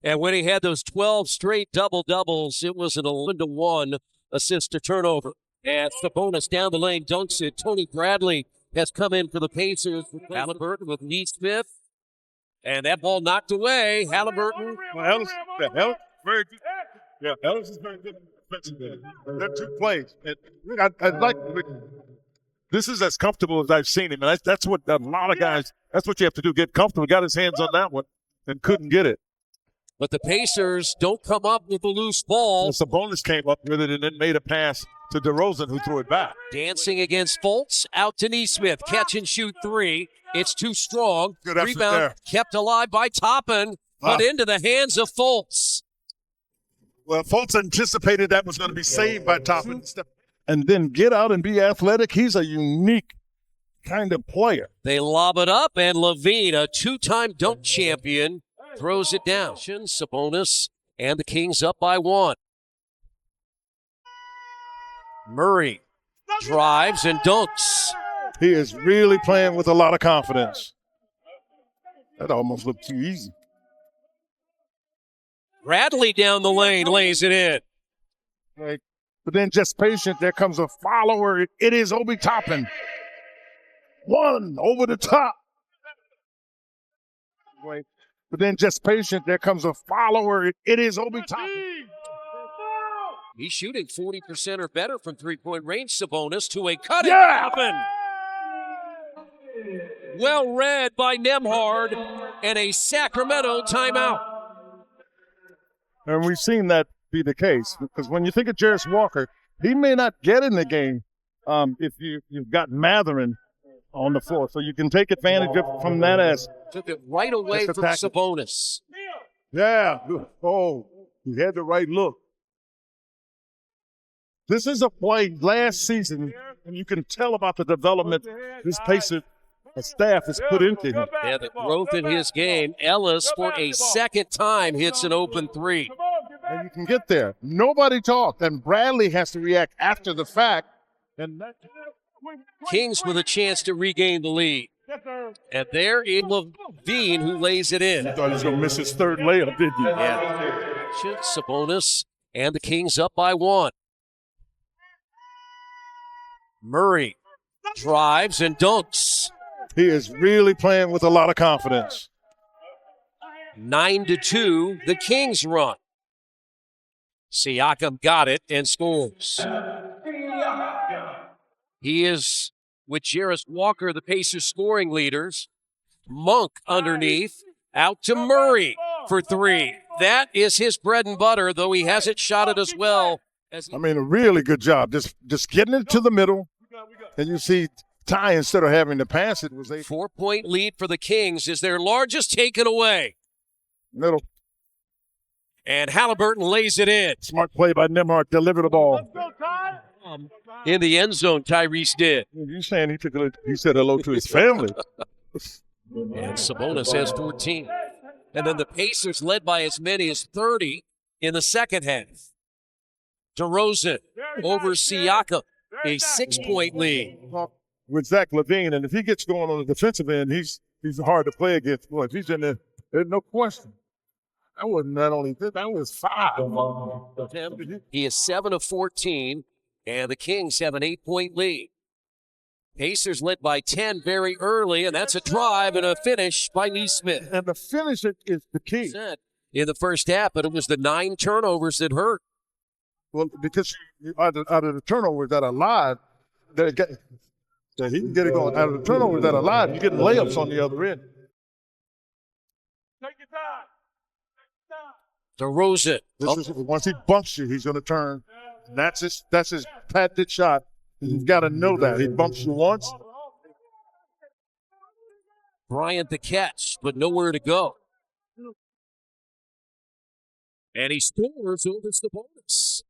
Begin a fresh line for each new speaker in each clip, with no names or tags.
And when he had those 12 straight double-doubles, it was an 11-1 assist to turnover. And Sabonis down the lane dunks it. Tony Bradley has come in for the Pacers. Halliburton with Neesmith. And that ball knocked away. Halliburton.
Well, Ellis, very good. Yeah, Ellis is very good. They're two plays. And I like this is as comfortable as I've seen him. And that's what a lot of guys, that's what you have to do, get comfortable. Got his hands on that one and couldn't get it.
But the Pacers don't come up with a loose ball.
And Sabonis came up with it and then made a pass to DeRozan, who threw it back.
Dancing against Fultz, out to Neesmith. Catch and shoot three. It's too strong.
Good effort
Rebound
there.
kept alive by Toppin, but into the hands of Fultz.
Well, Fultz anticipated that was going to be saved by Toppin. And then get out and be athletic. He's a unique kind of player.
They lob it up, and Levine, a two-time dunk champion, throws it down. Sabonis and the Kings up by one. Murray drives and dunks.
He is really playing with a lot of confidence. That almost looked too easy.
Bradley down the lane lays it in.
Right. But then just patient, there comes a follower. It is Obi Toppin. One over the top. Wait. But then just patient, there comes a follower. It is Obi Toppin.
He's shooting 40% or better from three-point range. Sabonis to a cut. Toppin. Well read by Nembhard, and a Sacramento timeout.
And we've seen that be the case, because when you think of Jarris Walker, he may not get in the game if you've got Matherin on the floor. So you can take advantage of from that as
took it right away from Sabonis.
Yeah. Oh, he had the right look. This is a play last season, and you can tell about the development this Pacer staff has put into him.
Yeah, the growth in his game. Ellis, for a second time, hits an open three.
And you can get there. Nobody talked, and Bradley has to react after the fact. And
Kings with a chance to regain the lead. And there is Levine, who lays it in.
I thought he was going to miss his third layup, didn't he?
Yeah. Sabonis and the Kings up by one. Murray drives and dunks.
He is really playing with a lot of confidence.
9-2, the Kings run. Siakam got it and scores. He is, with Jarris Walker, the Pacers scoring leaders. Monk underneath, out to Murray for three. That is his bread and butter, though he hasn't shot it as well.
I mean, a really good job. Just getting it to the middle, and you see Ty, instead of having to pass it, was a
4-point lead for the Kings is their largest taken away.
Middle.
And Halliburton lays it in.
Smart play by Nembhard. Deliver the ball.
In the end zone, Tyrese did.
You saying he said hello to his family.
And Sabonis has 14. And then the Pacers led by as many as 30 in the second half. DeRozan over Siakam, a 6-point lead.
With Zach LaVine, and if he gets going on the defensive end, he's hard to play against. Boy, if he's in there, there's no question. That wasn't not only this, that was 5.
He is 7 of 14, and the Kings have an 8-point lead. Pacers led by 10 very early, and that's a drive and a finish by Neesmith.
And the finish is the key.
In the first half, but it was the 9 turnovers that hurt.
Well, because out of the turnovers that are live, that he can get it going. Out of the turnovers that are live, you get layups on the other end.
Take your time.
DeRozan.
Once he bumps you, he's going to turn. That's his patented shot. You've got to know that. He bumps you once.
Bryant the catch, but nowhere to go. And he scores over Sabonis.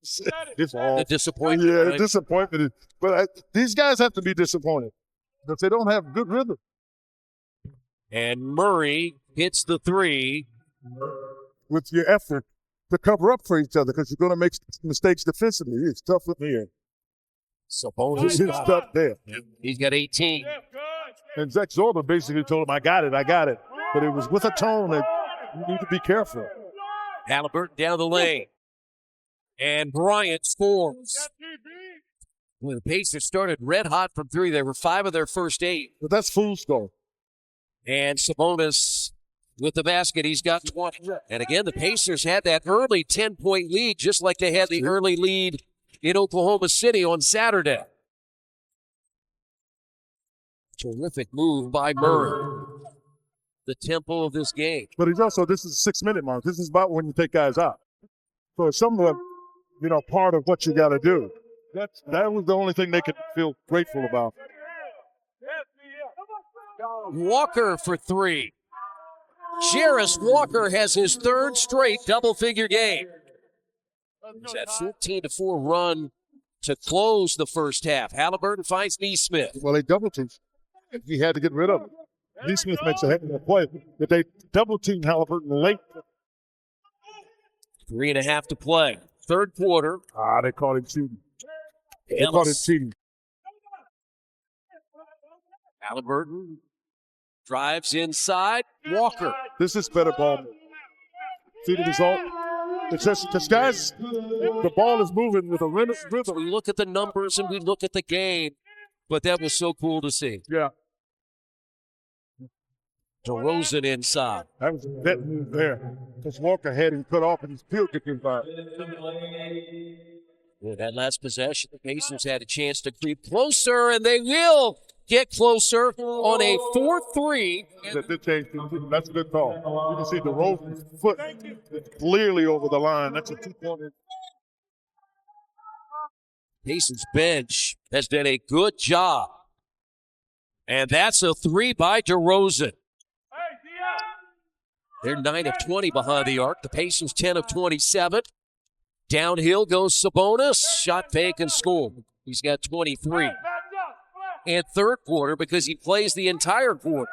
The disappointment.
Yeah,
right?
disappointment. But these guys have to be disappointed because they don't have good rhythm.
And Murray hits the three.
With your effort to cover up for each other because you're going to make mistakes defensively. It's tough with here.
Sabonis.
It's tough there.
He's got 18.
And Zach Zorba basically told him, I got it. but it was with a tone that you need to be careful.
Halliburton down the lane. And Bryant scores. When the Pacers started red hot from three, they were 5 of their first 8.
But that's fool's goal.
And Sabonis with the basket, he's got 20. And again, the Pacers had that early 10-point lead, just like they had the early lead in Oklahoma City on Saturday. Terrific move by Murray. The tempo of this game.
But he's also, this is a 6-minute mark. This is about when you take guys out. So it's somewhat, part of what you got to do. That was the only thing they could feel grateful about.
Walker for 3. Jarris Walker has his 3rd straight double-figure game. It's that 14-4 run to close the first half. Halliburton finds Neesmith.
Well, they double-teamed. He had to get rid of him. Neesmith makes a heck of a play, but they double-teamed Halliburton late.
3.5 to play. 3rd quarter.
They caught him cheating. They caught him cheating.
Halliburton drives inside. Walker.
This is better ball. See the result? It's just, this guy's, the ball is moving with a rhythm.
We look at the numbers and we look at the game, but that was so cool to see.
Yeah.
DeRozan inside.
That was a bet move there. Because Walker had him cut off and he's still getting by.
Yeah, that last possession, the Pacers had a chance to creep closer, and they will get closer on a 4-3.
That's a good call. You can see DeRozan's foot clearly over the line. That's a 2-point.
Pacers bench has done a good job. And that's a 3 by DeRozan. They're 9 of 20 behind the arc. The Pacers 10 of 27. Downhill goes Sabonis. Shot fake and score. He's got 23. And 3rd quarter because he plays the entire quarter.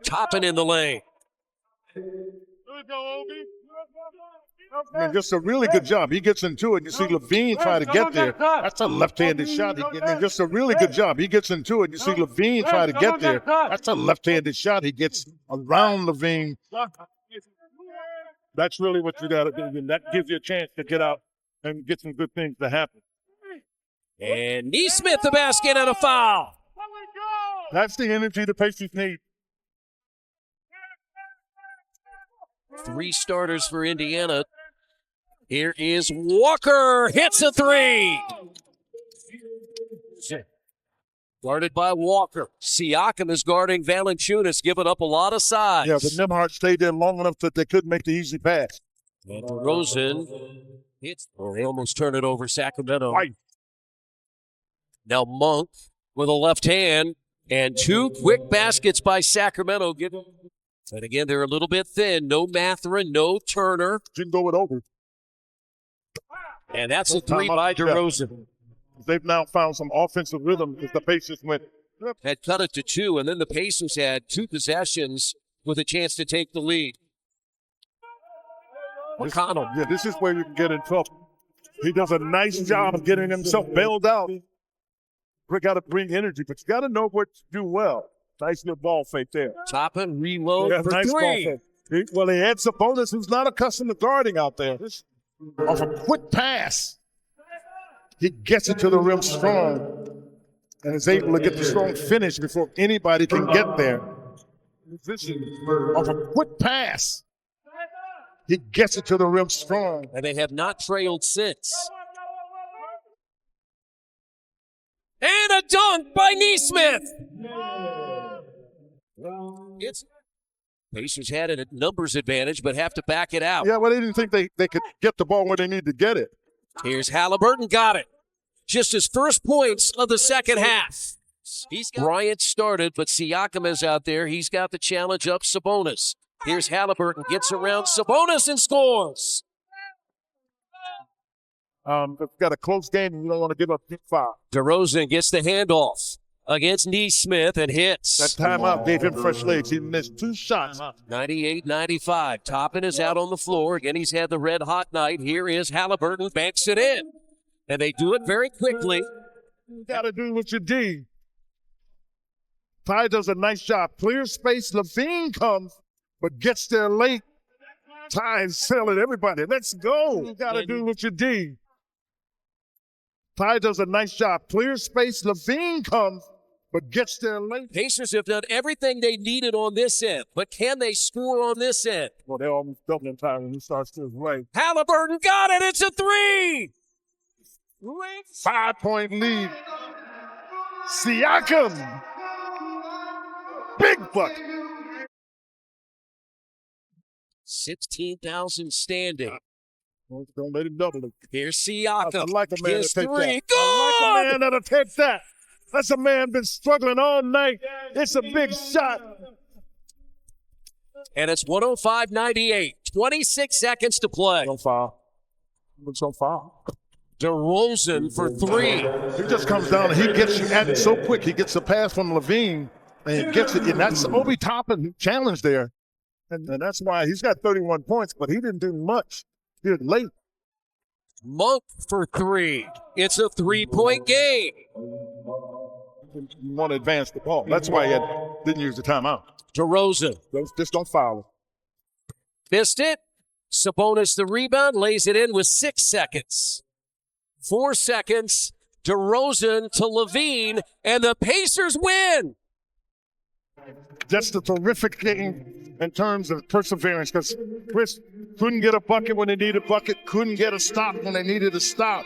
Toppin in the lane.
Just a really good job. He gets into it. You see Levine try to get there. That's a left-handed shot. Just a really good job. He gets into it. You see Levine try to get there. That's a left-handed shot. He gets around Levine. That's really what you got to do. And that gives you a chance to get out and get some good things to happen.
And Neesmith the basket and a foul.
That's the energy the Pacers need.
3 starters for Indiana. Here is Walker. Hits a 3. Guarded by Walker. Siakam is guarding Valanciunas, giving up a lot of size.
Yeah, but Nembhard stayed there long enough that they couldn't make the easy pass.
And DeRozan hits. Oh, they almost turn it over Sacramento.
Right.
Now Monk with a left hand. And 2 quick baskets by Sacramento. And again, they're a little bit thin. No Mathurin, no Turner.
Didn't go it over.
And that's a 3 by DeRozan.
They've now found some offensive rhythm as the Pacers went.
Had cut it to 2, and then the Pacers had 2 possessions with a chance to take the lead. McConnell.
Yeah, this is where you can get in trouble. He does a nice job of getting himself bailed out. We got to bring energy, but you got to know what to do well. Nice little ball fake there.
Toppin, reload for
nice
3.
He had Sabonis, who's not accustomed to guarding out there. Off a quick pass, he gets it to the rim strong and is able to get the strong finish before anybody can get there. Off a quick pass, he gets it to the rim strong.
And they have not trailed since. And a dunk by Neesmith. Pacers had a numbers advantage, but have to back it out.
Yeah, well, they didn't think they could get the ball where they need to get it.
Here's Halliburton, got it. Just his first points of the second half. Bryant started, but Siakam is out there. He's got the challenge up Sabonis. Here's Halliburton, gets around Sabonis and scores.
They've got a close game, and you don't want to give up big foul.
DeRozan gets the handoff against Neesmith and hits.
That timeout gave him fresh legs. He missed 2 shots.
98-95. Toppin is out on the floor. Again, he's had the red-hot night. Here is Halliburton, banks it in. And they do it very quickly.
You got to do what you do. Ty does a nice job. Clear space. Levine comes, but gets there late. Ty's selling everybody. Let's go. You got to do what you do. Ty does a nice job. Clear space. Levine comes, but gets there late.
Pacers have done everything they needed on this end, but can they score on this end?
Well, they're almost doubling time when he starts to his way.
Halliburton got it. It's a three.
5-point lead. Siakam. Big bucket.
16,000 standing.
Don't let him double it.
Here's Siakam.
I like a man
His
to take
three.
that.
Good!
I like a man that'll take that. That's a man been struggling all night. It's a big shot.
And it's 105-98. 26 seconds to play.
Don't foul. Looks on foul.
DeRozan for three.
He just comes down and he gets you at it so quick. He gets the pass from Levine and he gets it. And that's Obi Toppin challenge there. And that's why he's got 31 points, but he didn't do much. He was late.
Monk for three. It's a 3-point game.
You want to advance the ball. That's why he didn't use the timeout.
DeRozan
Just don't foul him.
missed it. Sabonis the rebound, lays it in with 6 seconds. 4 seconds. DeRozan to Levine, and the Pacers win.
Just a terrific game in terms of perseverance because Chris couldn't get a bucket when they needed a bucket, couldn't get a stop when they needed a stop.